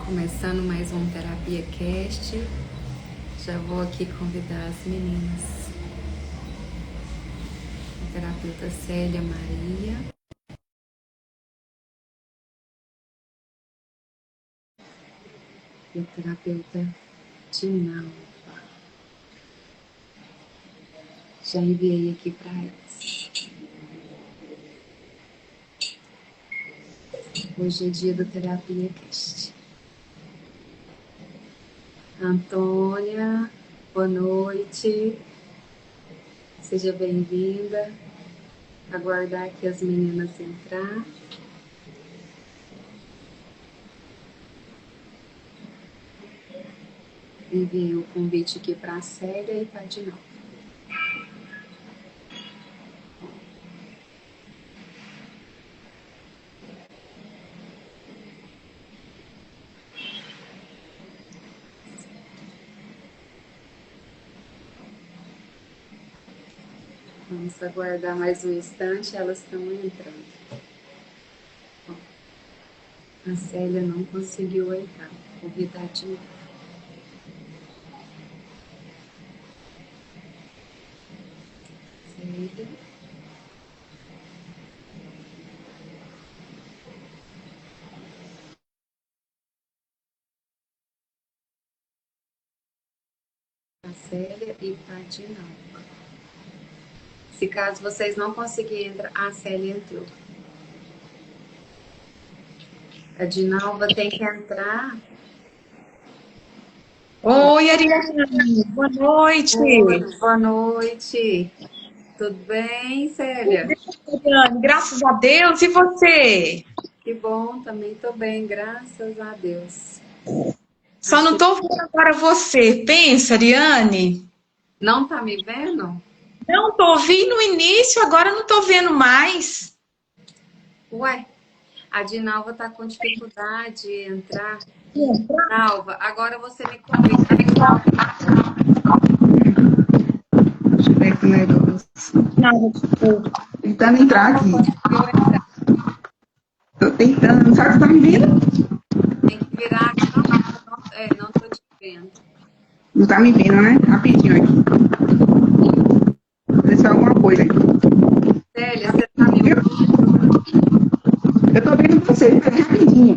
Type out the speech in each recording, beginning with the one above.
Começando mais um Terapia Cast. Já vou aqui convidar as meninas. A terapeuta Célia Maria. E a terapeuta Dinalva. Já enviei aqui para elas. Hoje é dia do Terapia Cast. Antônia, boa noite. Seja bem-vinda. Aguardar aqui as meninas entrar. Enviei o convite aqui para a Célia e para a Dinalva. Vamos aguardar mais um instante, elas estão entrando. A Célia não conseguiu entrar. Vou convidar de novo. Célia. A Célia e a Dinalva. Se caso vocês não conseguirem entrar, a Célia entrou. A Dinalva tem que entrar. Oi, Ariane, boa noite. Boa noite. Tudo bem, Célia? Ariane, graças a Deus, e você? Que bom, também estou bem, graças a Deus. Só não estou vendo agora você. Pensa, Ariane. Não tá me vendo? Não, tô ouvindo no início, agora não tô vendo mais. Ué, a Dinalva tá com dificuldade de entrar. Dinalva, agora você me convida. Deixa eu ver aqui o negócio. Tentando entrar aqui. Tô tentando. Sabe que você tá me vendo? Tem que virar. Não tô te vendo. Não tá me vendo, né? Rapidinho aqui. Ver se é alguma coisa aqui. Célia, você tá me ouvindo? Eu tô vendo você, rapidinho.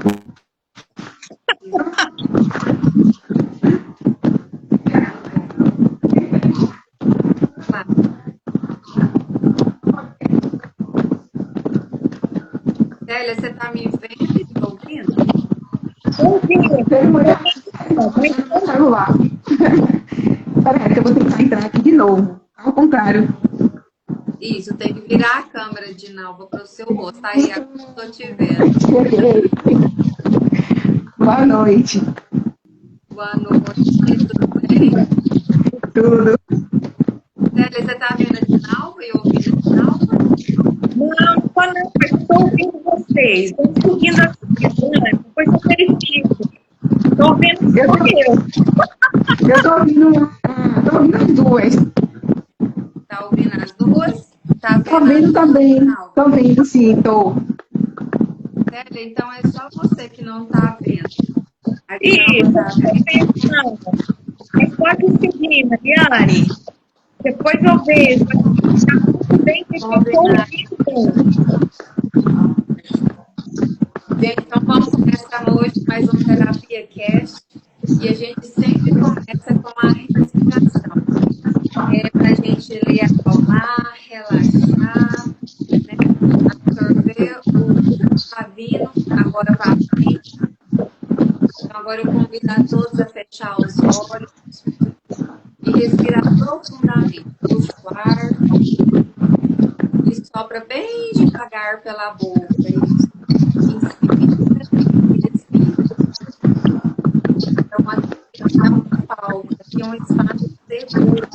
Célia, você tá me vendo e me ouvindo? No celular. Peraí, que eu vou tentar entrar aqui de novo. Ao contrário. Isso, tem que virar a câmera, Dinalva, para o seu rosto. Aí, agora eu tô te vendo. Boa noite. Boa noite, tudo bem? Tudo. Célia, você tá vendo a Dinalva e ouvindo a Dinalva? Não, estou ouvindo vocês. Estou seguindo a Ariane, depois eu verifico. Estou ouvindo Eu tô ouvindo as duas. Tá ouvindo as duas? Tá Tô vendo também. Tô vendo, sim, tô. Célia, então é só você que não tá vendo. A Isso, Dinalva tá vendo. é quase seguindo, Ariane. Depois eu vejo. Está muito bem que eu estou ouvindo. Então vamos começar hoje mais um Terapia Cast. E a gente sempre começa com a respiração. Para a gente acalmar, relaxar, né? Absorver o que tá vindo agora para frente. Então agora eu convido a todos a fechar os olhos e respirar profundamente. Puxa o ar e sopra bem devagar pela boca. Isso. Inspira e expira. Então aqui não é uma falta, aqui é um espaço seguro.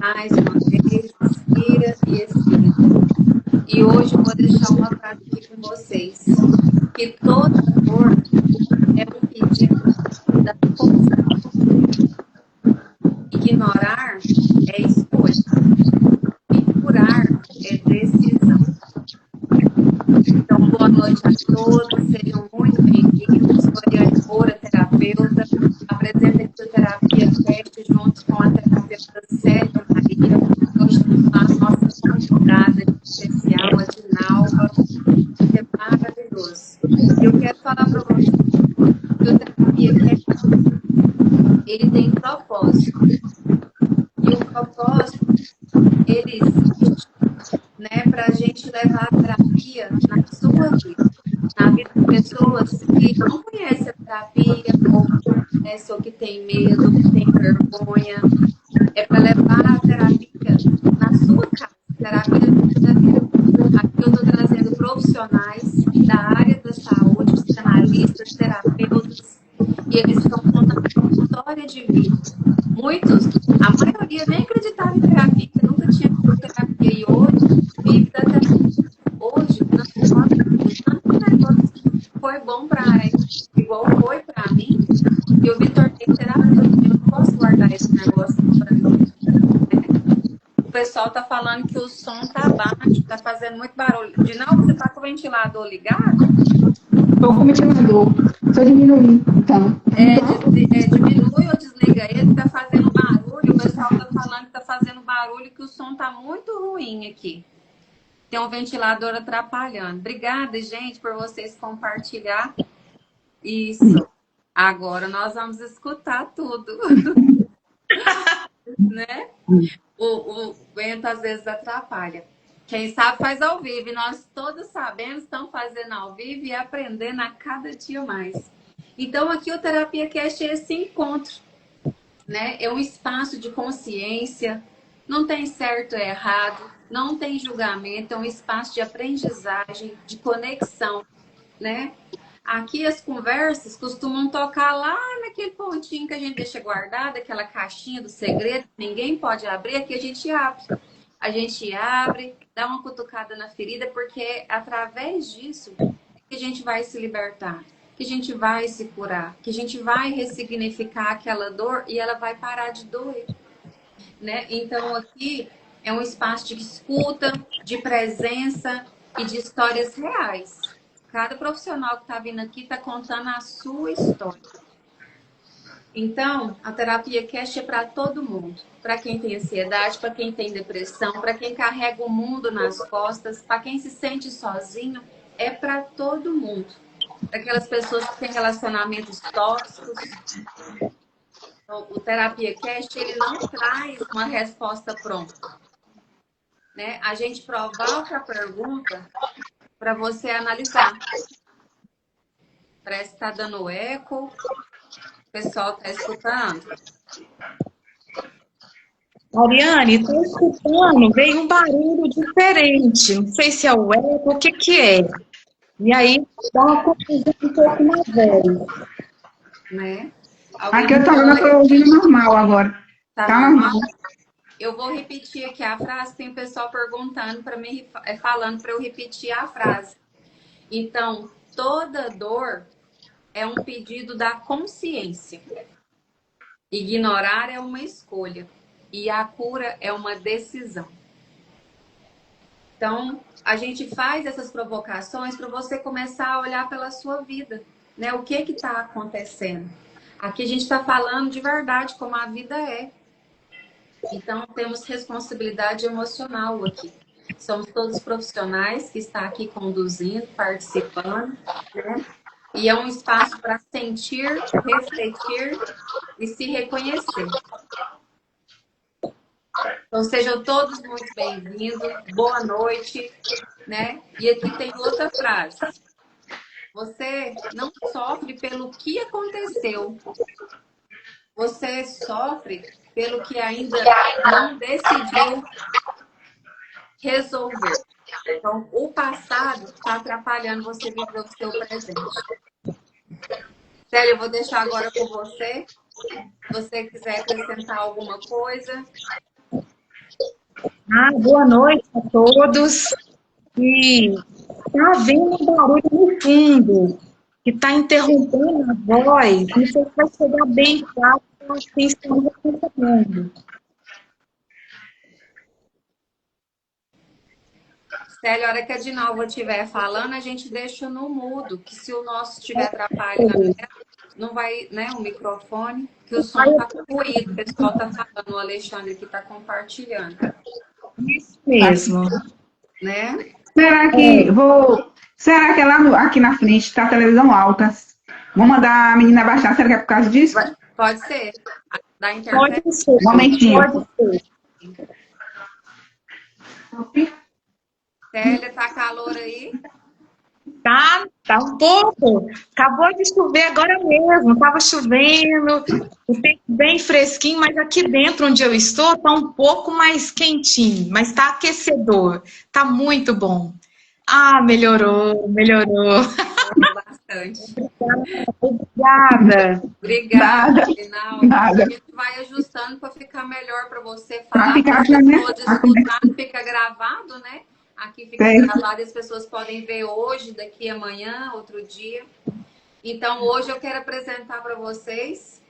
Mais uma vez, inspira e expira. E hoje eu vou deixar uma frase aqui com vocês. Que toda dor é um pedido da força. Ignorar é escolha. E curar é decisão. Então, boa noite a todos. Sejam muito bem-vindos. Eu quero falar para você que o terapia ele tem propósito. E o propósito, ele existe, né, para a gente levar a terapia na sua vida, na vida de pessoas que não conhecem a terapia, ou que conhecem, ou que tem medo, ou que tem vergonha. É para levar a terapia na sua casa, terapia verdadeira. Aqui eu estou trazendo profissionais da área da saúde, psicanalistas, terapeutas, e eles estão contando história de vida. Muitos, a maioria nem acreditava em terapia, nunca tinha feito terapia, e hoje vive da terapia. Hoje, transforma em tanto negócio que foi bom para ele, igual foi para mim, eu me tornei terapeuta. Eu não posso guardar esse negócio só para mim. O pessoal tá falando que o som tá baixo, tá fazendo muito barulho. Dinal, você tá com o ventilador ligado? Estou com o ventilador. Se eu diminuir, então. Diminui ou desliga ele, tá fazendo barulho. O pessoal tá falando que tá fazendo barulho, que o som tá muito ruim aqui. Tem um ventilador atrapalhando. Obrigada, gente, por vocês compartilhar isso. Agora nós vamos escutar tudo. Né? O vento às vezes atrapalha. Quem sabe faz ao vivo. E nós todos sabemos, estão fazendo ao vivo e aprendendo a cada dia mais. Então, aqui o Terapia Cast é esse encontro, né? É um espaço de consciência, não tem certo ou errado, não tem julgamento, é um espaço de aprendizagem, de conexão, né? Aqui as conversas costumam tocar lá naquele pontinho que a gente deixa guardado, aquela caixinha do segredo, ninguém pode abrir, aqui a gente abre. A gente abre, dá uma cutucada na ferida, porque é através disso que a gente vai se libertar, que a gente vai se curar, que a gente vai ressignificar aquela dor e ela vai parar de doer, né? Então aqui é um espaço de escuta, de presença e de histórias reais. Cada profissional que está vindo aqui está contando a sua história. Então, a terapia Cast é para todo mundo. Para quem tem ansiedade, para quem tem depressão, para quem carrega o mundo nas costas, para quem se sente sozinho, é para todo mundo. Para aquelas pessoas que têm relacionamentos tóxicos. Então, o Terapia Cast, ele não traz uma resposta pronta, né? A gente provoca a pergunta para você analisar. Parece que está dando eco. O pessoal está escutando? Ariane, estou escutando, veio um barulho diferente. Não sei se é o eco, o que que é. E aí dá uma confusão um pouco na voz. Né? Aqui eu estou ouvindo normal agora. Tá normal? Eu vou repetir aqui a frase, tem pessoal perguntando para mim, falando para eu repetir a frase. Então, toda dor é um pedido da consciência. Ignorar é uma escolha. E a cura é uma decisão. Então, a gente faz essas provocações para você começar a olhar pela sua vida, né? O que está acontecendo? Aqui a gente está falando de verdade, como a vida é. Então, temos responsabilidade emocional aqui. Somos todos profissionais que estão aqui conduzindo, participando, né? E é um espaço para sentir, refletir e se reconhecer. Então, sejam todos muito bem-vindos, boa noite, né? E aqui tem outra frase. Você não sofre pelo que aconteceu. Você sofre pelo que ainda não decidiu resolver. Então, o passado está atrapalhando você viver o seu presente. Célia, eu vou deixar agora com você. Se você quiser acrescentar alguma coisa. Boa noite a todos. E está havendo um barulho no fundo, que está interrompendo a voz. Não sei se vai chegar bem claro para quem está me acompanhando. Célia, a hora que a Dinalva estiver falando, a gente deixa no mudo, que se o nosso estiver atrapalhando, não vai, né, o microfone, que o som está com ruído, o pessoal está falando, o Alexandre aqui está compartilhando. Isso mesmo. Né? Será que vou Será que é lá aqui na frente está a televisão alta? Vou mandar a menina baixar, será que é por causa disso? Pode ser. Da Pode internet. ser, Um momentinho. pode ser. Célia, tá calor aí? Tá um pouco. Acabou de chover agora mesmo. Estava chovendo, o tempo bem fresquinho, mas aqui dentro onde eu estou tá um pouco mais quentinho, mas tá aquecedor. Tá muito bom. Ah, melhorou, melhorou. Bastante. Obrigada. Obrigada, Nada, Rinaldo. A nada. gente vai ajustando para ficar melhor para você Para falar, para ficar, as né? pessoas escutarem, fica gravado, né? Aqui fica Certo. gravado e as pessoas podem ver hoje, daqui amanhã, outro dia. Então, hoje eu quero apresentar para vocês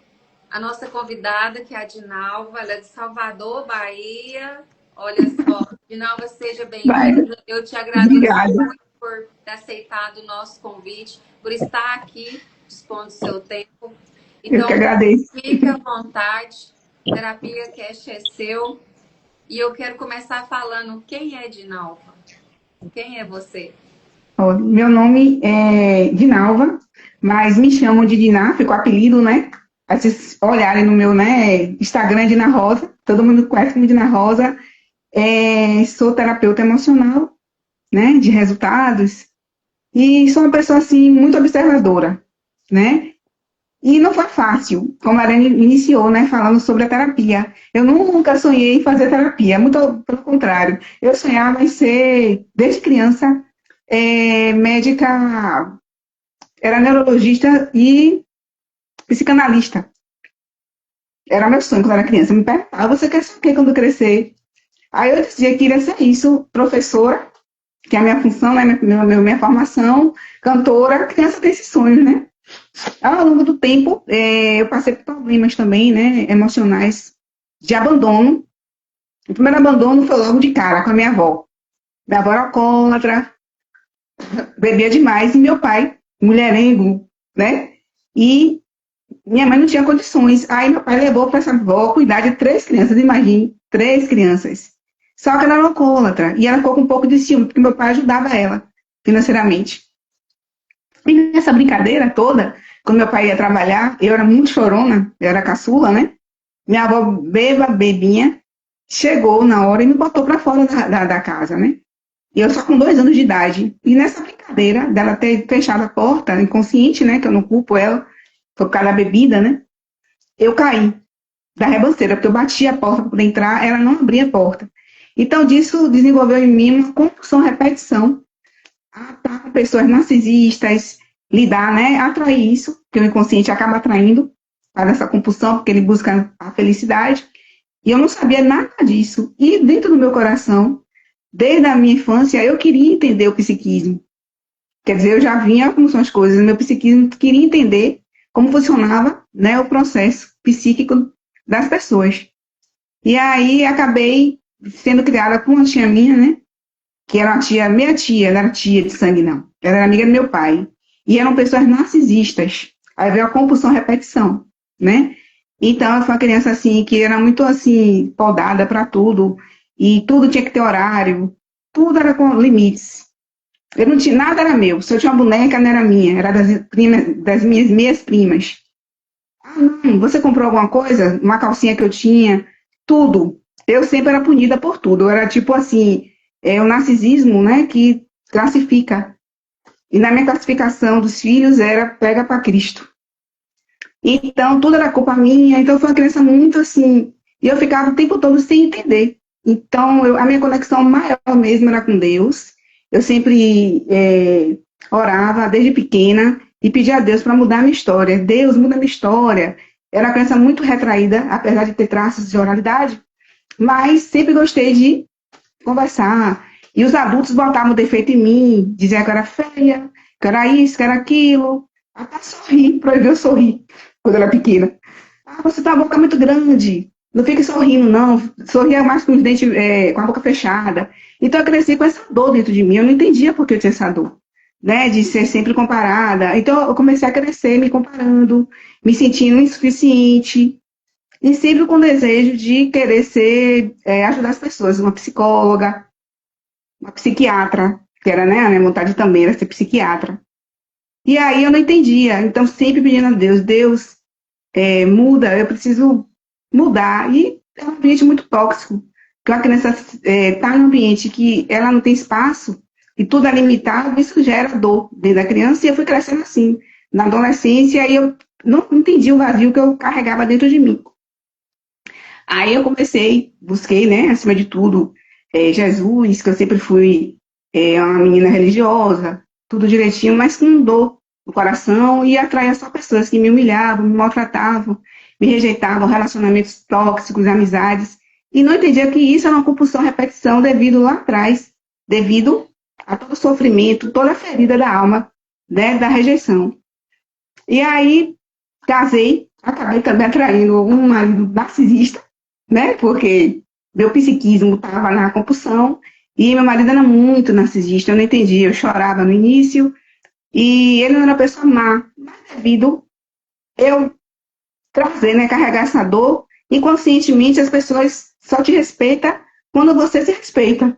a nossa convidada, que é a Dinalva. Ela é de Salvador, Bahia. Olha só, Dinalva, seja Vai. bem-vinda. Eu te agradeço Obrigada. muito por ter aceitado o nosso convite, por estar aqui, dispondo do seu tempo. Eu que Então, agradeço. fique à vontade. Terapia Cash é seu. E eu quero começar falando quem é Dinalva. Quem é você? Ó, meu nome é Dinalva, mas me chamam de Diná, ficou apelido, né? Aí vocês olharem no meu, né, Instagram, Dina Rosa, todo mundo conhece como Dina Rosa. Sou terapeuta emocional, né, de resultados, e sou uma pessoa, assim, muito observadora, né? E não foi fácil, como a Arane iniciou, né, falando sobre a terapia. Eu nunca sonhei em fazer terapia, muito pelo contrário. Eu sonhava em ser, desde criança, médica, era neurologista e psicanalista. Era meu sonho quando era criança. Eu me perguntava, você quer ser o quê quando crescer? Aí eu dizia que queria ser isso, professora, que é a minha função, né, minha formação, cantora. Criança tem esses sonhos, né? Ao longo do tempo, eu passei por problemas também, né, emocionais, de abandono. O primeiro abandono foi logo de cara, com a minha avó. Minha avó era alcoólatra, bebia demais, e meu pai, mulherengo, né? E minha mãe não tinha condições. Aí meu pai levou para essa avó cuidar de 3 crianças, imagine, 3 crianças. Só que ela era alcoólatra, e ela ficou com um pouco de ciúme, porque meu pai ajudava ela financeiramente. E nessa brincadeira toda, quando meu pai ia trabalhar, eu era muito chorona, eu era caçula, né? Minha avó, bebinha, chegou na hora e me botou para fora da casa, né? E eu só com 2 anos de idade. E nessa brincadeira dela ter fechado a porta, inconsciente, né? Que eu não culpo ela, foi por causa da bebida, né? Eu caí da rebanceira, porque eu bati a porta para entrar, ela não abria a porta. Então, disso desenvolveu em mim uma compulsão, repetição, a estar com pessoas narcisistas, lidar, né? Atrair isso, que o inconsciente acaba atraindo para essa compulsão, porque ele busca a felicidade. E eu não sabia nada disso. E dentro do meu coração, desde a minha infância, eu queria entender o psiquismo. Quer dizer, eu já vinha como são as coisas, meu psiquismo queria entender como funcionava, né, o processo psíquico das pessoas. E aí acabei sendo criada com uma tia minha, né, que era uma tia, minha tia, não era tia de sangue, não. Ela era amiga do meu pai. E eram pessoas narcisistas. Aí veio a compulsão, repetição, né? Então, eu fui uma criança, assim, que era muito, assim, podada para tudo. E tudo tinha que ter horário. Tudo era com limites. Eu não tinha, nada era meu. Se eu tinha uma boneca, não era minha. Era das minhas meias primas. Ah, não, você comprou alguma coisa? Uma calcinha que eu tinha? Tudo. Eu sempre era punida por tudo. Eu era tipo assim, o narcisismo, né, que classifica. E na minha classificação dos filhos era pega para Cristo. Então, tudo era culpa minha. Então, eu fui uma criança muito assim. E eu ficava o tempo todo sem entender. Então, a minha conexão maior mesmo era com Deus. Eu sempre orava desde pequena e pedia a Deus para mudar a minha história. Deus, muda a minha história. Era uma criança muito retraída, apesar de ter traços de oralidade, mas sempre gostei de conversar. E os adultos botavam defeito em mim, diziam que eu era feia, que eu era isso, que era aquilo. Até sorrir, proibiu eu sorrir quando eu era pequena. Ah, você tem uma boca muito grande. Não fique sorrindo, não. Sorria mais com os dentes, com a boca fechada. Então eu cresci com essa dor dentro de mim. Eu não entendia por que eu tinha essa dor, né? De ser sempre comparada. Então eu comecei a crescer me comparando, me sentindo insuficiente. E sempre com o desejo de querer ajudar as pessoas. Uma psicóloga, uma psiquiatra. que era, né, a minha vontade também era ser psiquiatra. E aí eu não entendia, então sempre pedindo a Deus, Deus, muda, eu preciso mudar. E é um ambiente muito tóxico, que uma criança está em um ambiente que ela não tem espaço, e tudo é limitado, isso gera dor dentro da criança, e eu fui crescendo assim, na adolescência, aí eu não entendi o vazio que eu carregava dentro de mim. Aí eu busquei, né, acima de tudo, Jesus, que eu sempre fui uma menina religiosa, tudo direitinho, mas com dor no coração, e atraía só pessoas que me humilhavam, me maltratavam, me rejeitavam, relacionamentos tóxicos, amizades, e não entendia que isso era uma compulsão, repetição, devido lá atrás, devido a todo o sofrimento, toda a ferida da alma, né, da rejeição. E aí, casei, acabei também atraindo um marido narcisista, né? Porque meu psiquismo estava na compulsão e meu marido era muito narcisista, eu não entendia, eu chorava no início e ele não era uma pessoa má, mas devido eu trazer, né, carregar essa dor, inconscientemente as pessoas só te respeitam quando você se respeita,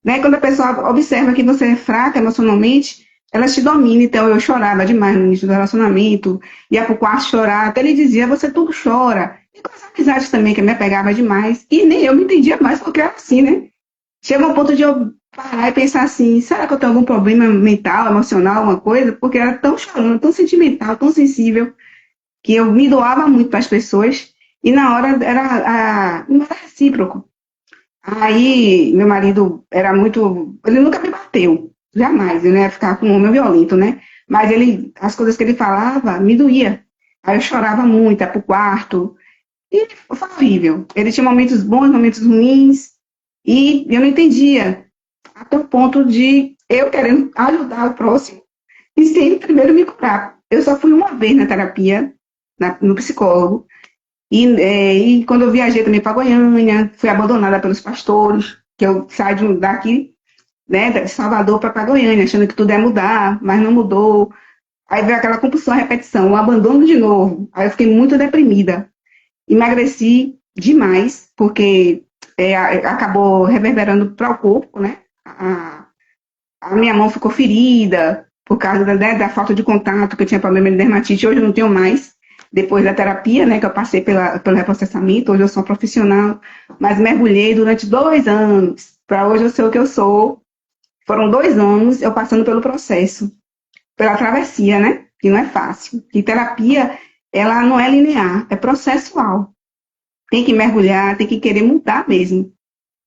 né? Quando a pessoa observa que você é fraca emocionalmente, ela te domina. Então eu chorava demais no início do relacionamento, ia pro quarto chorar, até ele dizia, você tudo chora. E com as amizades também, que me apegava demais, e nem eu me entendia mais porque era assim, né? Chegou ao ponto de eu parar e pensar assim, será que eu tenho algum problema mental, emocional, alguma coisa? Porque eu era tão chorando, tão sentimental, tão sensível, que eu me doava muito para as pessoas, e na hora não era recíproco. Aí, meu marido era muito. Ele nunca me bateu, jamais. Ele ia ficar com um homem violento, né? Mas as coisas que ele falava me doía. Aí eu chorava muito, ia pro quarto. E foi horrível. Ele tinha momentos bons, momentos ruins. E eu não entendia. Até o ponto de eu querendo ajudar o próximo e sem primeiro me curar. Eu só fui uma vez na terapia, no psicólogo. E quando eu viajei também para Goiânia, fui abandonada pelos pastores, que eu saí daqui, né, de Salvador para Goiânia, achando que tudo ia mudar, mas não mudou. Aí veio aquela compulsão, a repetição, o abandono de novo. Aí eu fiquei muito deprimida. Emagreci demais, porque acabou reverberando para o corpo, né? A minha mão ficou ferida por causa da falta de contato, que eu tinha problema de dermatite, hoje eu não tenho mais. Depois da terapia, né, que eu passei pelo reprocessamento, hoje eu sou profissional, mas mergulhei durante 2 anos, para hoje eu ser o que eu sou. Foram 2 anos eu passando pelo processo, pela travessia, né, que não é fácil. E terapia, ela não é linear, é processual. Tem que mergulhar, tem que querer mudar mesmo.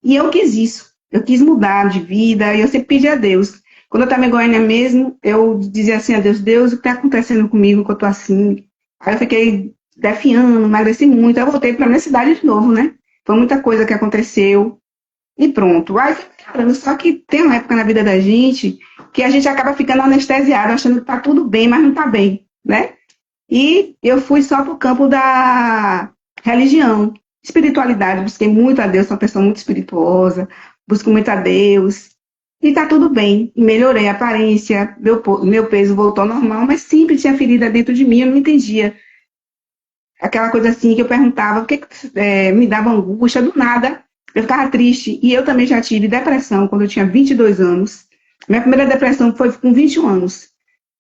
E eu quis isso, eu quis mudar de vida, e eu sempre pedi a Deus. Quando eu estava em Goiânia mesmo, eu dizia assim a Deus, Deus, o que está acontecendo comigo, que eu estou assim? Aí eu fiquei defiando, emagreci muito. Aí eu voltei para minha cidade de novo, né? Foi muita coisa que aconteceu. E pronto. Aí foi melhorando. Só que tem uma época na vida da gente que a gente acaba ficando anestesiado, achando que tá tudo bem, mas não tá bem, né? E eu fui só pro campo da religião, espiritualidade. Busquei muito a Deus, sou uma pessoa muito espirituosa, busco muito a Deus. E tá tudo bem. E melhorei a aparência, meu peso voltou ao normal, mas sempre tinha ferida dentro de mim, eu não entendia. Aquela coisa assim que eu perguntava, o que me dava angústia, do nada, eu ficava triste. E eu também já tive depressão quando eu tinha 22 anos. Minha primeira depressão foi com 21 anos.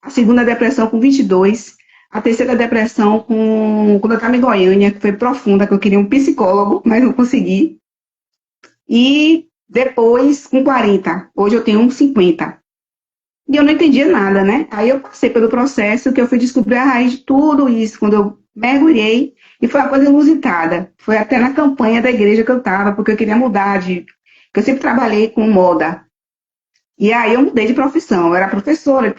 A segunda depressão com 22. A terceira depressão quando eu estava em Goiânia, que foi profunda, que eu queria um psicólogo, mas não consegui. E depois, com 40. Hoje eu tenho uns 50. E eu não entendia nada, né? Aí eu passei pelo processo que eu fui descobrir a raiz de tudo isso, quando eu mergulhei, e foi uma coisa inusitada. Foi até na campanha da igreja que eu estava, porque eu queria mudar que eu sempre trabalhei com moda. E aí eu mudei de profissão. Eu era professora,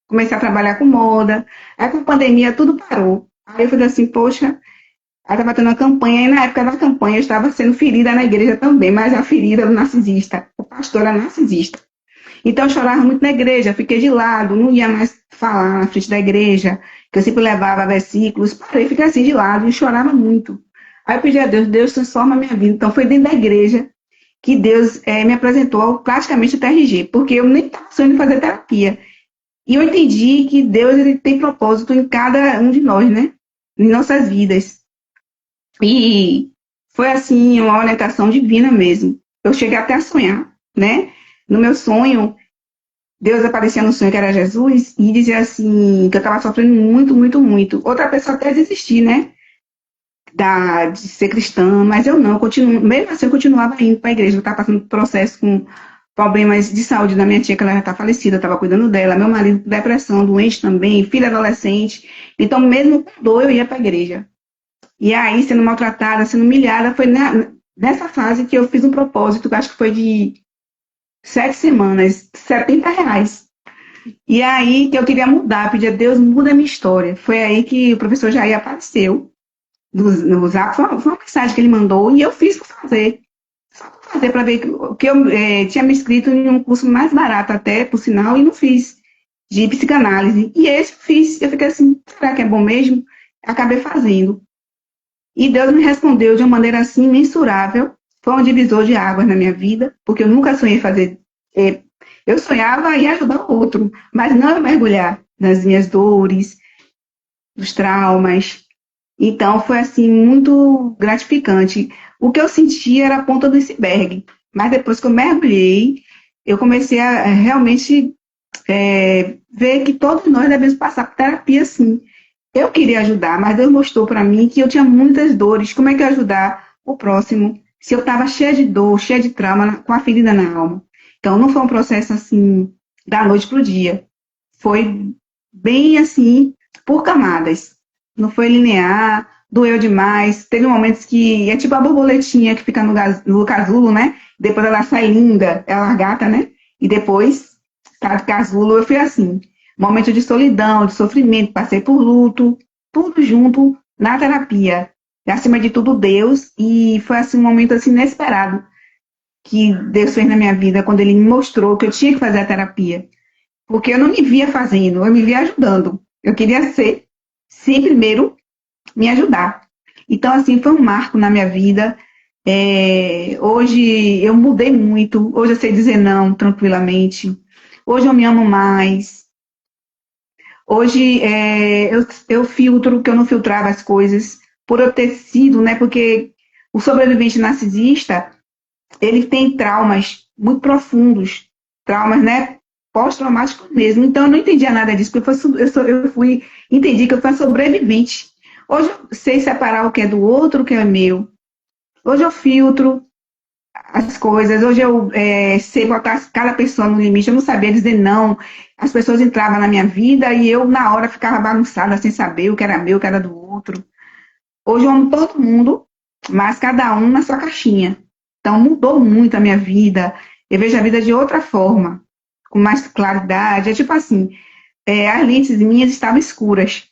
comecei a trabalhar com moda. Aí com a pandemia tudo parou. Aí eu falei assim, poxa, aí estava tendo uma campanha, e na época da campanha eu estava sendo ferida na igreja também, mas a ferida do narcisista. O pastor era narcisista. Então eu chorava muito na igreja, fiquei de lado, não ia mais falar na frente da igreja, que eu sempre levava versículos, parei, fiquei assim de lado e chorava muito. Aí eu pedi a Deus, Deus transforma a minha vida. Então foi dentro da igreja que Deus me apresentou praticamente o TRG, porque eu nem estava sonhando em fazer terapia. E eu entendi que Deus ele tem propósito em cada um de nós, né? Em nossas vidas. E foi assim, uma orientação divina mesmo. Eu cheguei até a sonhar, né? No meu sonho, Deus aparecia no sonho que era Jesus e dizia assim, que eu estava sofrendo muito, muito, muito. Outra pessoa até desistir, né? De ser cristã, mas eu não, continuo, mesmo assim eu continuava indo para a igreja, eu estava passando por processo com problemas de saúde da minha tia, que ela já está falecida, eu estava cuidando dela, meu marido com depressão, doente também, filha adolescente, então mesmo com dor eu ia para a igreja. E aí, sendo maltratada, sendo humilhada, foi nessa fase que eu fiz um propósito, que acho que foi de 7 semanas, R$ 70. E aí que eu queria mudar, pedir a Deus, muda a minha história. Foi aí que o professor Jair apareceu no Zap, foi uma mensagem que ele mandou e eu fiz por fazer. Só por fazer para ver que eu tinha me inscrito em um curso mais barato até, por sinal, e não fiz, de psicanálise. E esse eu fiz. Eu fiquei assim, será que é bom mesmo? Acabei fazendo. E Deus me respondeu de uma maneira assim mensurável. Foi um divisor de águas na minha vida, porque eu nunca sonhei fazer. Eu sonhava em ajudar o outro, mas não em mergulhar nas minhas dores, nos traumas. Então, foi assim, muito gratificante. O que eu sentia era a ponta do iceberg, mas depois que eu mergulhei, eu comecei a realmente ver que todos nós devemos passar por terapia, sim. Eu queria ajudar, mas Deus mostrou para mim que eu tinha muitas dores. Como é que eu ia ajudar o próximo se eu estava cheia de dor, cheia de trauma, com a ferida na alma? Então, não foi um processo assim, da noite para o dia. Foi bem assim, por camadas. Não foi linear, doeu demais. Teve momentos que é tipo a borboletinha que fica no casulo, né? Depois ela sai linda, é a largata, né? E depois, tá de casulo, eu fui assim. Momento de solidão, de sofrimento, passei por luto, tudo junto na terapia. E, acima de tudo, Deus. E foi assim um momento assim, inesperado que Deus fez na minha vida, quando Ele me mostrou que eu tinha que fazer a terapia. Porque eu não me via fazendo, eu me via ajudando. Eu queria ser, sim, primeiro, me ajudar. Então, assim, foi um marco na minha vida. Hoje eu mudei muito. Hoje eu sei dizer não tranquilamente. Hoje eu me amo mais. Hoje eu filtro, que eu não filtrava as coisas, por eu ter sido, né? Porque o sobrevivente narcisista, ele tem traumas muito profundos, traumas, né? Pós-traumáticos mesmo. Então eu não entendia nada disso, porque entendi que eu fui sobrevivente. Hoje eu sei separar o que é do outro, o que é meu. Hoje eu filtro as coisas, hoje eu sei botar cada pessoa no limite, eu não sabia dizer não. As pessoas entravam na minha vida e eu, na hora, ficava bagunçada, sem saber o que era meu, o que era do outro. Hoje eu amo todo mundo, mas cada um na sua caixinha. Então mudou muito a minha vida. Eu vejo a vida de outra forma, com mais claridade. É tipo assim, as lentes minhas estavam escuras.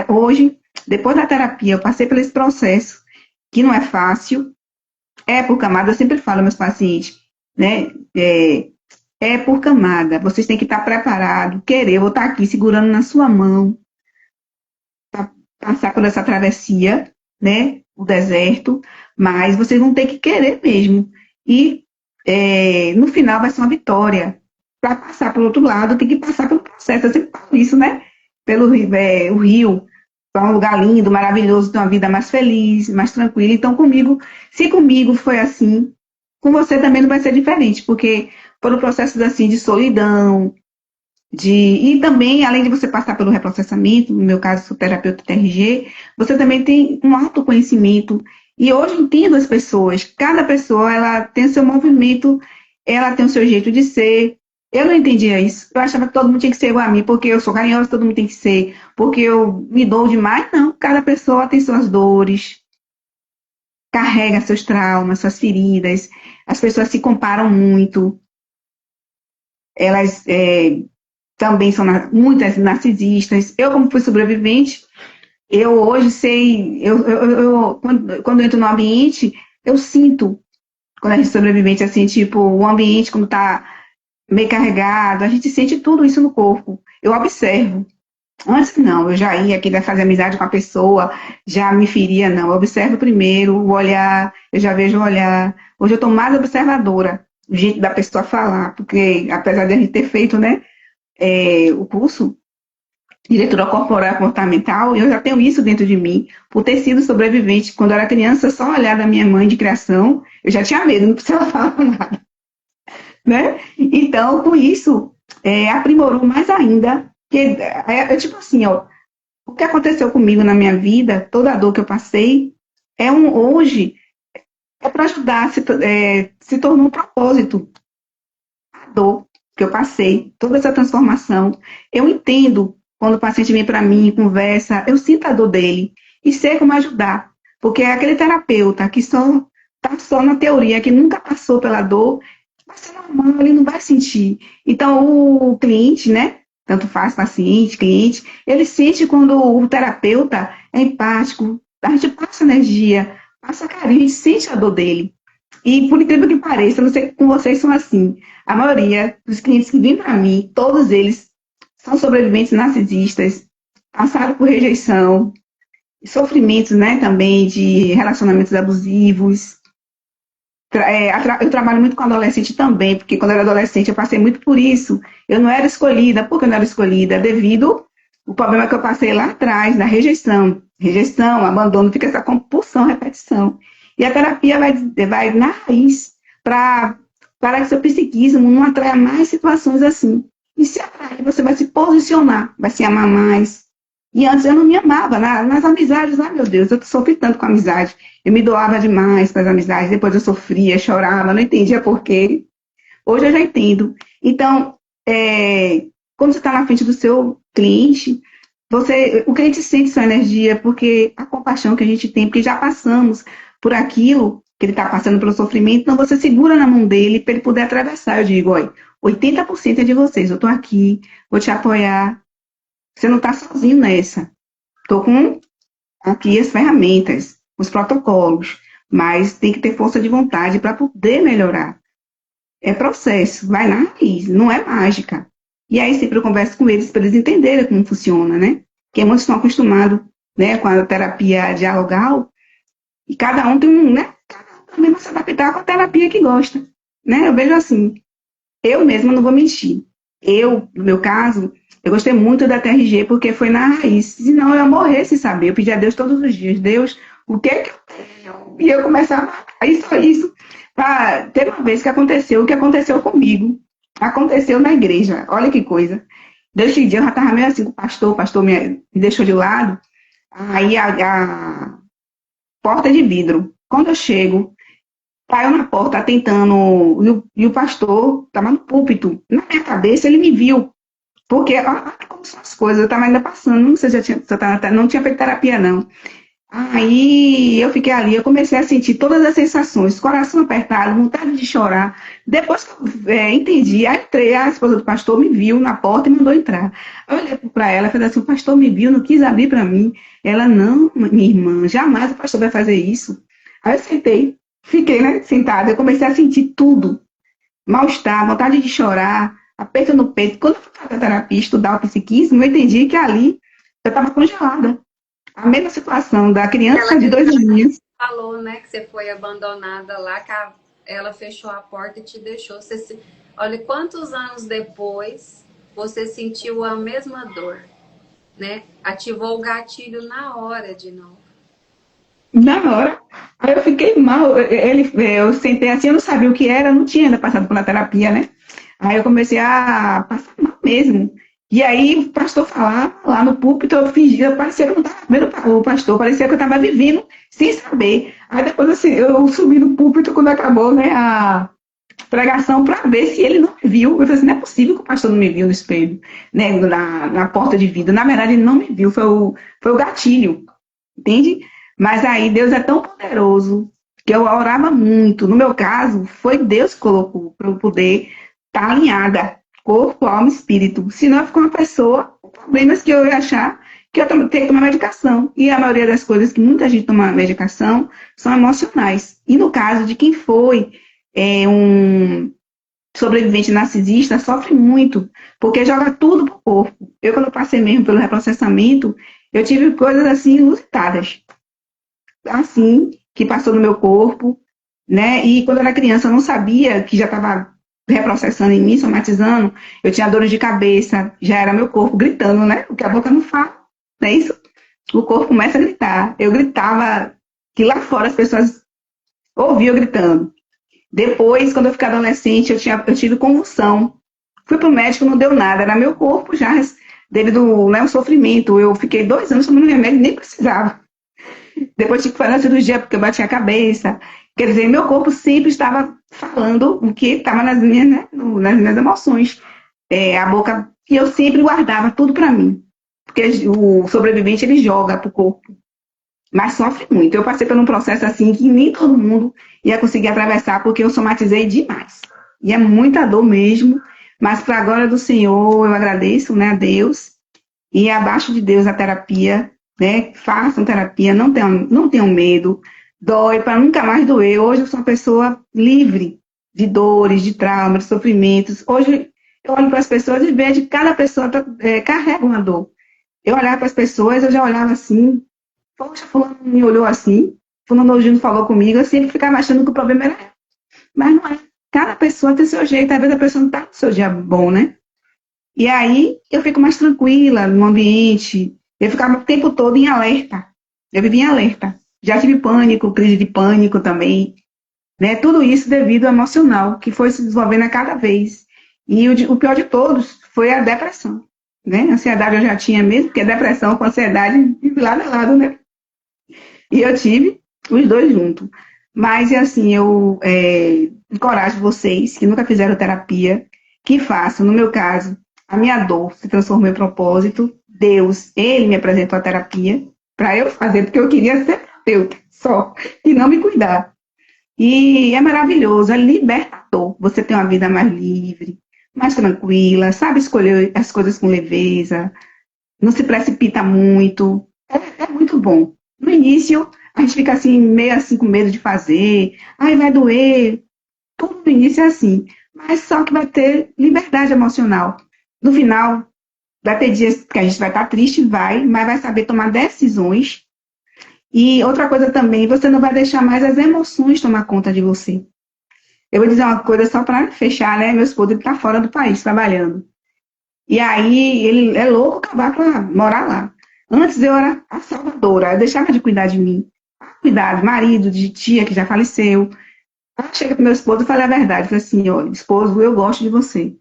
Hoje, depois da terapia, eu passei por esse processo, que não é fácil. É por camada, eu sempre falo aos meus pacientes, né? É por camada. Vocês têm que estar preparados, querer. Eu vou estar aqui segurando na sua mão para passar por essa travessia, né? O deserto, mas vocês vão ter que querer mesmo. E no final vai ser uma vitória. Para passar para o outro lado, tem que passar pelo processo. Eu sempre falo isso, né? Pelo o rio. É um lugar lindo, maravilhoso, ter uma vida mais feliz, mais tranquila. Então, se comigo foi assim, com você também não vai ser diferente, porque foram processos assim de solidão, e também, além de você passar pelo reprocessamento, no meu caso, sou terapeuta TRG, você também tem um autoconhecimento. E hoje eu entendo as pessoas. Cada pessoa, ela tem o seu movimento, ela tem o seu jeito de ser. Eu não entendia isso. Eu achava que todo mundo tinha que ser igual a mim, porque eu sou carinhosa, todo mundo tem que ser, porque eu me dou demais. Não, cada pessoa tem suas dores, carrega seus traumas, suas feridas. As pessoas se comparam muito. Elas também são muitas narcisistas. Eu, como fui sobrevivente, eu hoje sei, quando eu entro no ambiente, eu sinto, quando a gente é sobrevivente, assim, tipo, o ambiente, quando tá meio carregado, a gente sente tudo isso no corpo. Eu observo. Antes não, eu já ia querer fazer amizade com a pessoa, já me feria, não. Eu observo primeiro o olhar, eu já vejo o olhar. Hoje eu estou mais observadora, o jeito da pessoa falar, porque apesar de a gente ter feito, né, o curso de leitura corporal e comportamental, eu já tenho isso dentro de mim, por ter sido sobrevivente. Quando eu era criança, só olhar da minha mãe de criação, eu já tinha medo, não precisava falar nada. né? Então, com isso, aprimorou mais ainda. Que, tipo assim, ó, o que aconteceu comigo na minha vida, toda a dor que eu passei, hoje é para ajudar, se tornou um propósito. A dor que eu passei, toda essa transformação, eu entendo quando o paciente vem para mim, conversa, eu sinto a dor dele e sei como ajudar. Porque é aquele terapeuta que só está só na teoria, que nunca passou pela dor, vai ser normal, ele não vai sentir. Então, o cliente, né? Tanto faz paciente, cliente, ele sente quando o terapeuta é empático, a gente passa energia, passa carinho, a gente sente a dor dele. E por incrível que pareça, não sei com vocês são assim. A maioria dos clientes que vêm para mim, todos eles são sobreviventes narcisistas, passaram por rejeição, sofrimentos, né, também de relacionamentos abusivos. Eu trabalho muito com adolescente também, porque quando eu era adolescente eu passei muito por isso. Eu não era escolhida. Por que eu não era escolhida? Devido ao problema que eu passei lá atrás, da rejeição. Rejeição, abandono, fica essa compulsão, repetição. E a terapia vai na raiz para que seu psiquismo não atraia mais situações assim. E se atrair, você vai se posicionar, vai se amar mais. E antes eu não me amava, nas amizades, ai meu Deus, eu sofri tanto com a amizade. Eu me doava demais para as amizades, depois eu sofria, chorava, não entendia por quê. Hoje eu já entendo. Então, quando você está na frente do seu cliente, o cliente sente sua energia, porque a compaixão que a gente tem, porque já passamos por aquilo que ele está passando pelo sofrimento, então você segura na mão dele para ele poder atravessar. Eu digo, olha, 80% é de vocês, eu estou aqui, vou te apoiar. Você não está sozinho nessa. Estou com aqui as ferramentas, os protocolos, mas tem que ter força de vontade para poder melhorar. É processo, vai na raiz, não é mágica. E aí sempre eu converso com eles para eles entenderem como funciona, né? Porque muitos estão acostumados, né, com a terapia dialogal e cada um tem né? Cada um também vai se adaptar com a terapia que gosta, né? Eu vejo assim. Eu mesma não vou mentir. No meu caso, eu gostei muito da TRG porque foi na raiz. Senão eu ia morrer sem saber. Eu pedi a Deus todos os dias, Deus, o que é que eu tenho? E eu começava a isso. Teve uma vez que aconteceu o que aconteceu comigo. Aconteceu na igreja. Olha que coisa. Desde dia eu já estava meio assim com o pastor me deixou de lado. Aí a porta de vidro. Quando eu chego, caiu na porta tentando, e o pastor estava no púlpito. Na minha cabeça, ele me viu. Porque, olha como são as coisas, eu estava ainda passando, não sei se não tinha feito terapia, não. Aí eu fiquei ali, eu comecei a sentir todas as sensações, coração apertado, vontade de chorar. Depois que eu entendi, aí entrei, a esposa do pastor me viu na porta e mandou entrar. Eu olhei para ela e falei assim, o pastor me viu, não quis abrir para mim. Ela, não, minha irmã, jamais o pastor vai fazer isso. Aí eu sentei, fiquei, né, sentada, eu comecei a sentir tudo. Mal-estar, vontade de chorar, aperto no peito. Quando eu fui fazer a terapia, estudar o psiquismo, eu entendi que ali eu estava congelada. A mesma situação da criança de 2 aninhos. Falou, né, que você foi abandonada lá, que ela fechou a porta e te deixou. Olha, quantos anos depois você sentiu a mesma dor, né? Ativou o gatilho na hora de novo. Na hora. Aí eu fiquei mal. Eu sentei assim, eu não sabia o que era, não tinha ainda passado pela terapia, né? Aí eu comecei a passar mal mesmo. E aí o pastor falava lá no púlpito, eu fingia, parecia que eu não estava vendo o pastor, parecia que eu estava vivendo sem saber. Aí depois assim, eu subi no púlpito quando acabou, né, a pregação para ver se ele não me viu. Eu falei assim, não é possível que o pastor não me viu no espelho, né, na porta de vidro. Na verdade, ele não me viu, foi o gatilho, entende? Mas aí Deus é tão poderoso que eu orava muito. No meu caso, foi Deus que colocou para eu poder estar alinhada, corpo, alma e espírito. Senão eu fico uma pessoa com problemas que eu ia achar que eu tenho que tomar medicação. E a maioria das coisas que muita gente toma medicação são emocionais. E no caso de quem foi um sobrevivente narcisista, sofre muito, porque joga tudo pro corpo. Eu, quando passei mesmo pelo reprocessamento, eu tive coisas assim inusitadas. Assim, que passou no meu corpo, né? E quando eu era criança, eu não sabia que já estava reprocessando em mim, somatizando. Eu tinha dores de cabeça, já era meu corpo gritando, né? O que a boca não fala, não é isso? O corpo começa a gritar. Eu gritava que lá fora as pessoas ouviam eu gritando. Depois, quando eu fiquei adolescente, eu tive convulsão. Fui pro médico, não deu nada. Era meu corpo já, devido, né, ao sofrimento. Eu fiquei 2 anos tomando remédio, nem precisava. Depois tive que fazer a cirurgia porque eu bati a cabeça. Quer dizer, meu corpo sempre estava falando o que estava nas minhas, né, nas minhas emoções. A boca, e eu sempre guardava tudo para mim. Porque o sobrevivente, ele joga pro corpo. Mas sofre muito. Eu passei por um processo assim que nem todo mundo ia conseguir atravessar, porque eu somatizei demais. E é muita dor mesmo. Mas para a glória do Senhor, eu agradeço, né, a Deus. E abaixo de Deus a terapia, né? Façam terapia, não tenham medo. Dói para nunca mais doer. Hoje eu sou uma pessoa livre de dores, de traumas, de sofrimentos. Hoje eu olho para as pessoas e vejo que cada pessoa carrega uma dor. Eu olhava para as pessoas, eu já olhava assim, poxa, fulano me olhou assim, fulano hoje não falou comigo, eu sempre ficava achando que o problema era eu. Mas não é. Cada pessoa tem seu jeito, às vezes a pessoa não está no seu dia bom, né? E aí eu fico mais tranquila no ambiente, eu ficava o tempo todo em alerta. Eu vivia em alerta. Já tive pânico, crise de pânico também, né? Tudo isso devido ao emocional, que foi se desenvolvendo a cada vez. E o pior de todos foi a depressão, né? A ansiedade eu já tinha mesmo, porque a depressão com a ansiedade vive lado a lado, né? E eu tive os dois juntos. Mas, assim, eu encorajo vocês que nunca fizeram terapia, que façam. No meu caso, a minha dor se transformou em propósito. Deus, Ele me apresentou a terapia para eu fazer, porque eu queria ser terapeuta só, e não me cuidar. E é maravilhoso, é libertador. Você tem uma vida mais livre, mais tranquila, sabe escolher as coisas com leveza, não se precipita muito. É muito bom. No início, a gente fica assim, meio assim com medo de fazer. Ai, vai doer. Tudo no início é assim. Mas só que vai ter liberdade emocional. No final, vai ter dias que a gente vai estar triste, mas vai saber tomar decisões. E outra coisa também, você não vai deixar mais as emoções tomar conta de você. Eu vou dizer uma coisa só para fechar, né? Meu esposo está fora do país trabalhando. E aí ele é louco acabar para morar lá. Antes eu era a salvadora, eu deixava de cuidar de mim. Cuidar de marido, de tia que já faleceu. Aí chega para meu esposo e fala a verdade. Falei assim, olha, esposo, eu gosto de você.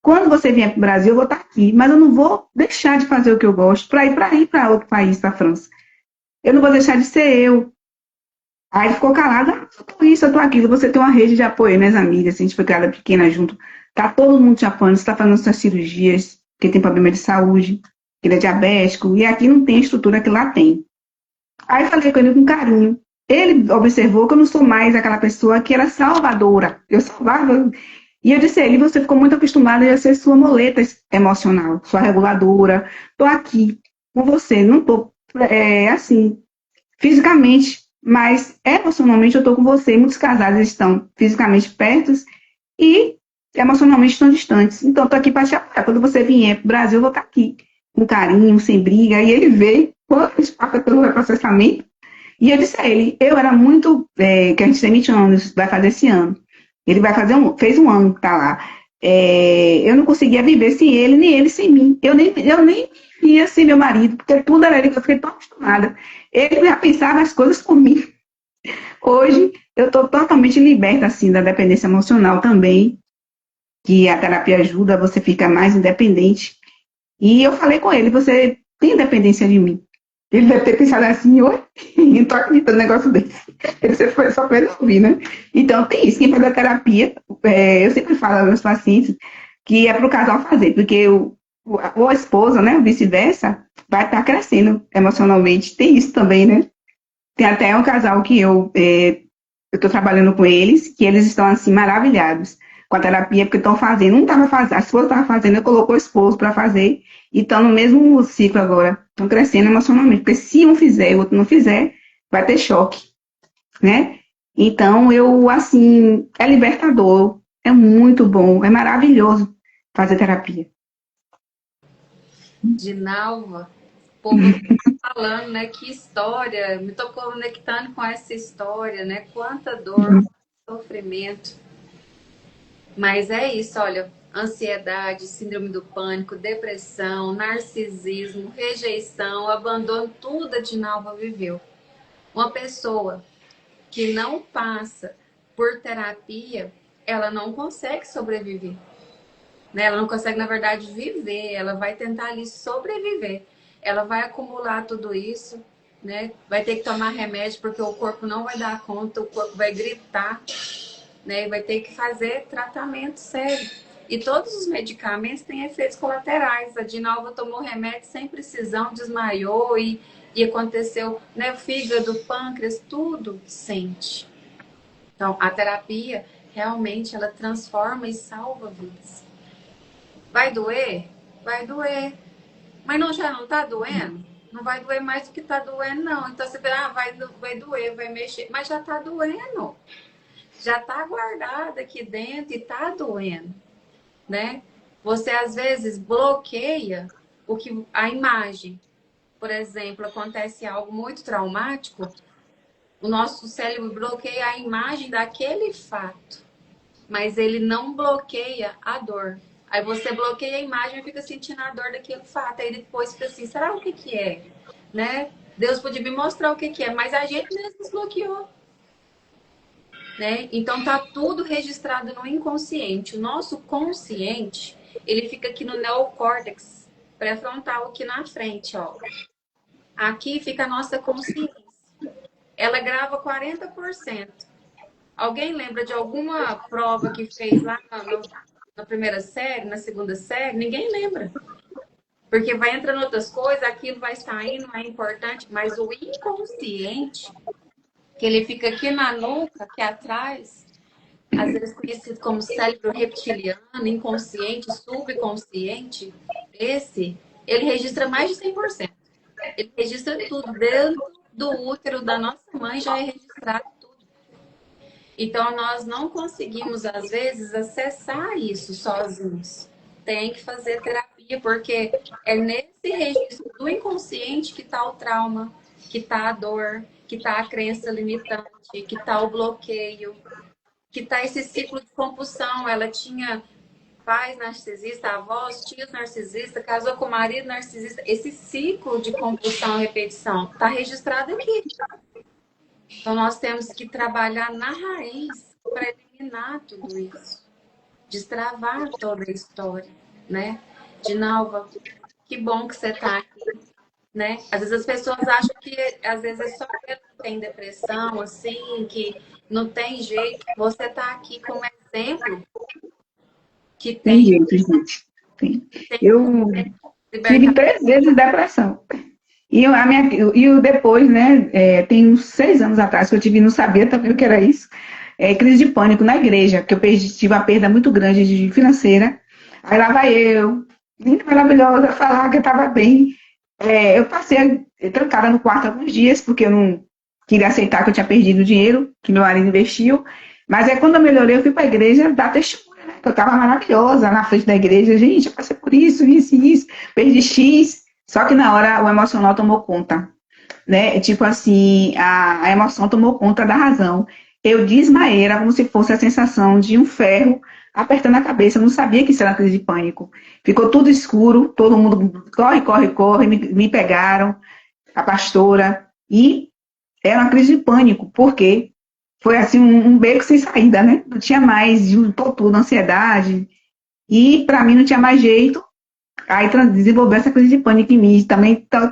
Quando você vier para o Brasil, eu vou estar aqui, mas eu não vou deixar de fazer o que eu gosto para ir para outro país, para a França. Eu não vou deixar de ser eu. Aí ele ficou calado, eu tô isso, eu tô aquilo. Você tem uma rede de apoio, minhas amigas, a gente foi criada pequena junto. Tá todo mundo te apoiando, você está fazendo suas cirurgias, porque tem problema de saúde, ele é diabético, e aqui não tem a estrutura que lá tem. Aí eu falei com ele com carinho. Ele observou que eu não sou mais aquela pessoa que era salvadora. Eu salvava. E eu disse a ele, você ficou muito acostumada a ser sua moleta emocional, sua reguladora. Tô aqui com você, não tô assim, fisicamente, mas emocionalmente eu estou com você. Muitos casais estão fisicamente perto e emocionalmente estão distantes. Então, estou aqui para te apoiar. Quando você vier para o Brasil, eu vou estar aqui, com carinho, sem briga. E ele veio, quando a gente passa pelo reprocessamento, e eu disse a ele, eu era muito, que a gente tem 20 anos, vai fazer esse ano. Ele fez um ano que está lá. Eu não conseguia viver sem ele, nem ele sem mim. Eu nem via sem meu marido, porque tudo era ele que eu fiquei tão acostumada. Ele já pensava as coisas por mim. Hoje, eu estou totalmente liberta, assim, da dependência emocional também, que a terapia ajuda, você fica mais independente. E eu falei com ele, você tem dependência de mim? Ele deve ter pensado assim, oi, não tô acreditando no negócio desse. Ele foi só para ele ouvir, né? Então, tem isso. Quem faz a terapia, eu sempre falo aos meus pacientes que é para o casal fazer, porque ou a esposa, né, ou vice-versa, vai estar crescendo emocionalmente. Tem isso também, né? Tem até um casal que eu estou trabalhando com eles, que eles estão, assim, maravilhados com a terapia, porque estão fazendo. Um estava fazendo, a esposa estava fazendo, eu colocou o esposo para fazer, e estão no mesmo ciclo agora. Estão crescendo emocionalmente, porque se um fizer e o outro não fizer, vai ter choque, né? Então, assim, é libertador, é muito bom, é maravilhoso fazer terapia. Dinalva, o povo tá falando, né? Que história, me tô conectando com essa história, né? Quanta dor, sofrimento. Mas é isso, olha, ansiedade, síndrome do pânico, depressão, narcisismo, rejeição, abandono, tudo a Dinalva viveu. Uma pessoa que não passa por terapia, ela não consegue sobreviver. Né? Ela não consegue, na verdade, viver. Ela vai tentar ali sobreviver. Ela vai acumular tudo isso, né? Vai ter que tomar remédio porque o corpo não vai dar conta, o corpo vai gritar, né? Vai ter que fazer tratamento sério. E todos os medicamentos têm efeitos colaterais. A Dinalva tomou remédio sem precisão, desmaiou e aconteceu, né? O fígado, o pâncreas, tudo sente. Então, a terapia realmente ela transforma e salva vidas. Vai doer? Vai doer. Mas não, já não tá doendo? Não vai doer mais do que tá doendo, não. Então você vê, vai doer, vai mexer. Mas já tá doendo. Já tá guardado aqui dentro e tá doendo, né? Você às vezes bloqueia a imagem. Por exemplo, acontece algo muito traumático, o nosso cérebro bloqueia a imagem daquele fato, mas ele não bloqueia a dor. Aí você bloqueia a imagem e fica sentindo a dor daquele fato. Aí depois fica assim, será o que que é? Né? Deus podia me mostrar o que que é, mas a gente mesmo desbloqueou. Né? Então tá tudo registrado no inconsciente. O nosso consciente, ele fica aqui no neocórtex pré-frontal, aqui na frente, ó. Aqui fica a nossa consciência. Ela grava 40%. Alguém lembra de alguma prova que fez lá na primeira série, na segunda série? Ninguém lembra. Porque vai entrando outras coisas, aquilo vai saindo, é importante, mas o inconsciente, que ele fica aqui na nuca, aqui atrás, às vezes conhecido como cérebro reptiliano, inconsciente, subconsciente, ele registra mais de 100%. Ele registra tudo. Dentro do útero da nossa mãe já é registrado tudo. Então, nós não conseguimos, às vezes, acessar isso sozinhos. Tem que fazer terapia, porque é nesse registro do inconsciente que está o trauma, que está a dor, que está a crença limitante, que está o bloqueio, que está esse ciclo de compulsão. Ela tinha pais narcisistas, avós, tios narcisistas, casou com marido narcisista. Esse ciclo de compulsão e repetição está registrado aqui. Então, nós temos que trabalhar na raiz para eliminar tudo isso. Destravar toda a história, né? Dinalva, que bom que você está aqui, né? Às vezes as pessoas acham que às vezes é só que tem depressão, assim, que não tem jeito. Você está aqui como exemplo que Tem tem. jeito, gente. Tem. Eu tive 3 vezes depressão. E depois, né, tem uns 6 anos atrás que eu tive, não sabia também o que era isso, crise de pânico na igreja, que eu tive uma perda muito grande financeira. Aí lá vai eu, linda, maravilhosa, falar que eu estava bem. Eu passei trancada no quarto alguns dias, porque eu não queria aceitar que eu tinha perdido o dinheiro que meu marido investiu. Mas quando eu melhorei, eu fui para a igreja dar testemunho, né, que eu estava maravilhosa na frente da igreja. Gente, eu passei por isso, isso e isso, perdi X. Só que na hora o emocional tomou conta, né? Tipo assim, a emoção tomou conta da razão. Eu desmaiei, era como se fosse a sensação de um ferro apertando a cabeça. Eu não sabia que isso era crise de pânico. Ficou tudo escuro, todo mundo corre, corre, corre, me pegaram, a pastora, e era uma crise de pânico, porque foi assim um beco sem saída, né? Não tinha mais, juntou tudo, ansiedade, e para mim não tinha mais jeito. Aí desenvolveu essa crise de pânico em mim também, então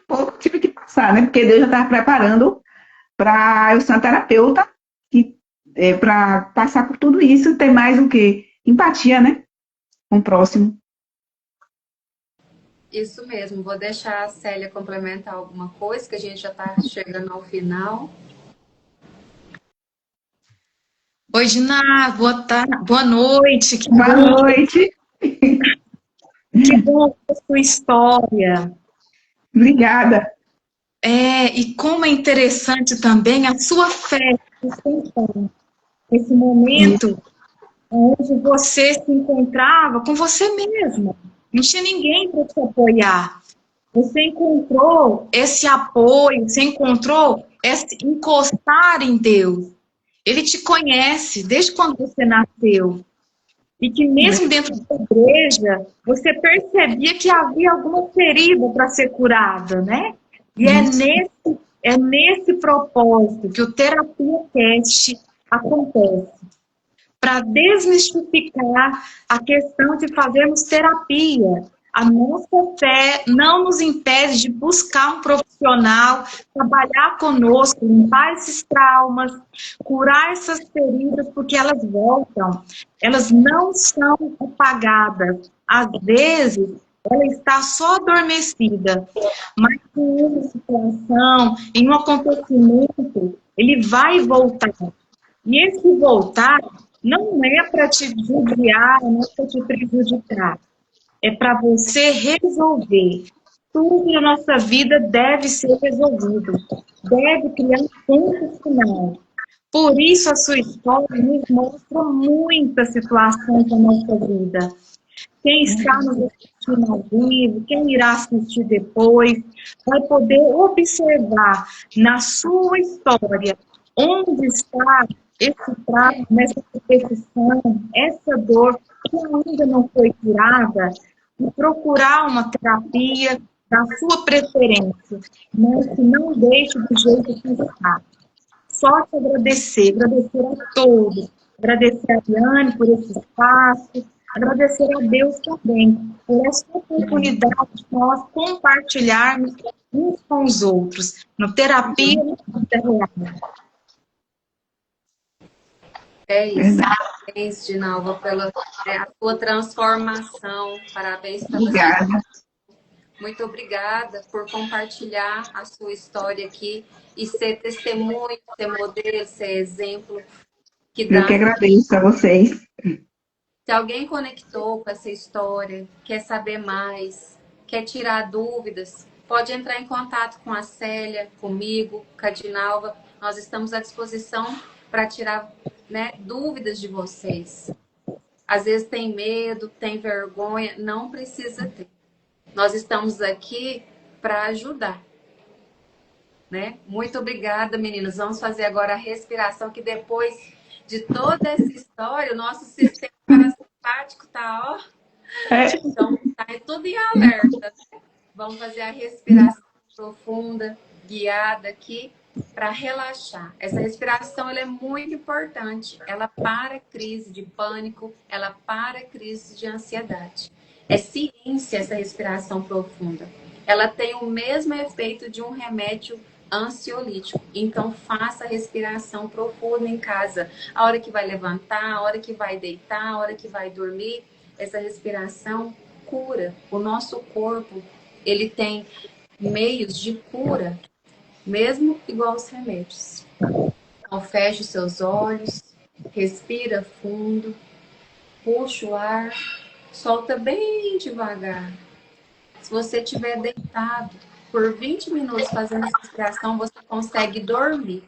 pouco tive que passar, né? Porque Deus já estava preparando para eu ser uma terapeuta para passar por tudo isso, ter mais o quê? Empatia, né? Com o próximo. Isso mesmo, vou deixar a Célia complementar alguma coisa, que a gente já está chegando ao final. Oi, Diná, boa tarde, boa noite. Boa noite. Que bom a sua história. Obrigada. E como é interessante também a sua fé, esse momento onde você se encontrava com você mesma. Não tinha ninguém para te apoiar. Você encontrou esse apoio, você encontrou esse encostar em Deus. Ele te conhece desde quando você nasceu. E que mesmo dentro da igreja, você percebia que havia alguma ferida para ser curada, né? E é nesse propósito que o Terapia Cast acontece? Para desmistificar a questão de fazermos terapia. A nossa fé não nos impede de buscar um profissional, trabalhar conosco, limpar esses traumas, curar essas feridas, porque elas voltam. Elas não são apagadas. Às vezes, ela está só adormecida, mas em uma situação, em um acontecimento, ele vai voltar. E esse voltar não é para te judiar, não é para te prejudicar. É para você resolver. Tudo na nossa vida deve ser resolvido. Deve criar um ponto final. Por isso a sua história nos mostra muitas situações da nossa vida. Quem está nos assistindo ao vivo, quem irá assistir depois, vai poder observar na sua história onde está esse trauma, essa repetição, essa dor que ainda não foi curada, e procurar uma terapia da sua preferência, mas que não deixe do jeito que está. Só te agradecer, agradecer a todos, agradecer a Diane por esse espaço, agradecer a Deus também por essa oportunidade de nós compartilharmos uns com os outros, no terapia e na vida real. É isso. Parabéns, Dinalva, pela a sua transformação. Parabéns pela Obrigada. Muito obrigada por compartilhar a sua história aqui e ser testemunho, ser modelo, ser exemplo que Eu que dá. agradeço a vocês. Se alguém conectou com essa história, quer saber mais, quer tirar dúvidas, pode entrar em contato com a Célia, comigo, com a Dinalva. Nós estamos à disposição para tirar, né, dúvidas de vocês. Às vezes tem medo, tem vergonha, não precisa ter. Nós estamos aqui para ajudar, né? Muito obrigada, meninos. Vamos fazer agora a respiração, que depois de toda essa história, o nosso sistema parasimpático tá, ó. Então, tá tudo em alerta. Vamos fazer a respiração profunda, guiada aqui, para relaxar. Essa respiração ela é muito importante. Ela para a crise de pânico, ela para a crise de ansiedade. É ciência essa respiração profunda. Ela tem o mesmo efeito de um remédio ansiolítico. Então, faça a respiração profunda em casa. A hora que vai levantar, a hora que vai deitar, a hora que vai dormir. Essa respiração cura. O nosso corpo, ele tem meios de cura, mesmo igual aos remédios. Então, feche os seus olhos, respira fundo, puxa o ar, solta bem devagar. Se você estiver deitado por 20 minutos fazendo essa respiração, você consegue dormir.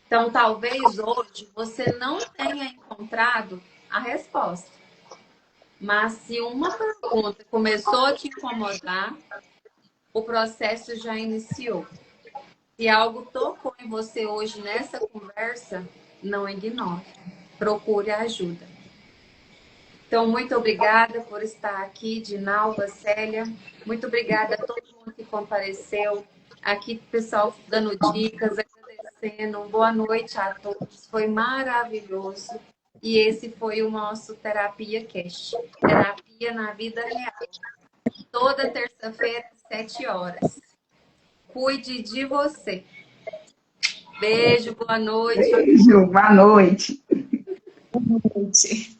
Então, talvez hoje você não tenha encontrado a resposta. Mas se uma pergunta começou a te incomodar, o processo já iniciou. Se algo tocou em você hoje nessa conversa, não ignore. Procure ajuda. Então, muito obrigada por estar aqui, Dinalva, Célia. Muito obrigada a todo mundo que compareceu. Aqui, pessoal, dando dicas, agradecendo. Boa noite a todos. Foi maravilhoso. E esse foi o nosso Terapia Cast. Terapia na vida real. Toda terça-feira, às 7 horas. Cuide de você. Beijo, boa noite. Beijo, boa noite. Boa noite.